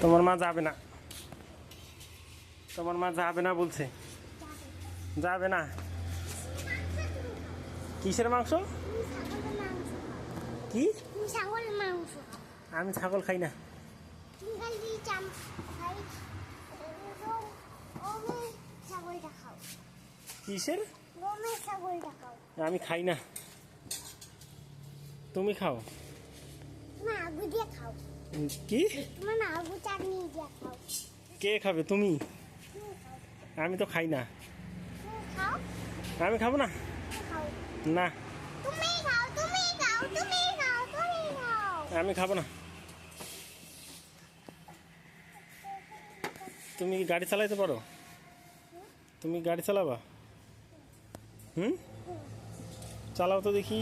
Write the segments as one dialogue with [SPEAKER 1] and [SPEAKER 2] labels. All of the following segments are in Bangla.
[SPEAKER 1] তোমার মা যাবে না, তোমার মা যাবে না বলছে। যাবে না? কিসের মাংস? কি?
[SPEAKER 2] ছাগল মাংস।
[SPEAKER 1] আমি ছাগল খাই না।
[SPEAKER 2] ছাগলটা খাও।
[SPEAKER 1] কিসের?
[SPEAKER 2] ছাগলটা খাও।
[SPEAKER 1] আমি খাই না। তুমি খাও?
[SPEAKER 2] না, আলু দিয়ে খাও।
[SPEAKER 1] কি?
[SPEAKER 2] তোমার না আলু চাটনি দিয়ে খাও।
[SPEAKER 1] কে খাবে? তুমি?
[SPEAKER 2] তুমি খাও।
[SPEAKER 1] আমি তো খাই না।
[SPEAKER 2] তুমি খাও।
[SPEAKER 1] আমি খাবো না।
[SPEAKER 2] তুমি খাও।
[SPEAKER 1] না,
[SPEAKER 2] তুমি খাও, তুমি খাও, তুমি খাও, তুমি খাও।
[SPEAKER 1] আমি খাবো না। তুমি কি গাড়ি চালাইতে পারো? তুমি গাড়ি চালাবা? হুম, চালাও তো দেখি,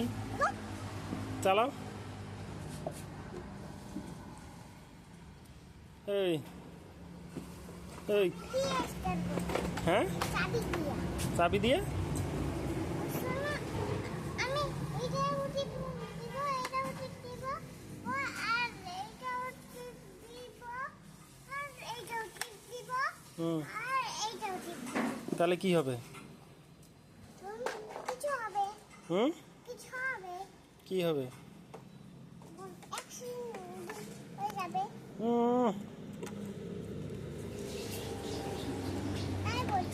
[SPEAKER 1] চালাও। এই এই
[SPEAKER 2] দিয়ে আসতে
[SPEAKER 1] হ্যাঁ,
[SPEAKER 2] চাবি দিয়ে।
[SPEAKER 1] চাবি দিয়ে?
[SPEAKER 2] শোনো, আমি এইটা উঠে দিব, এইটা উঠে দিব, আর এইটা উঠে দিব, আর এইটা উঠে দিব,
[SPEAKER 1] হুম,
[SPEAKER 2] আর এইটা উঠে দিব।
[SPEAKER 1] তাহলে কি হবে?
[SPEAKER 2] কিছু হবে,
[SPEAKER 1] হুম,
[SPEAKER 2] কিছু হবে,
[SPEAKER 1] কি হবে?
[SPEAKER 2] অ্যাক্সিডেন্ট হয়ে যাবে।
[SPEAKER 1] হুম,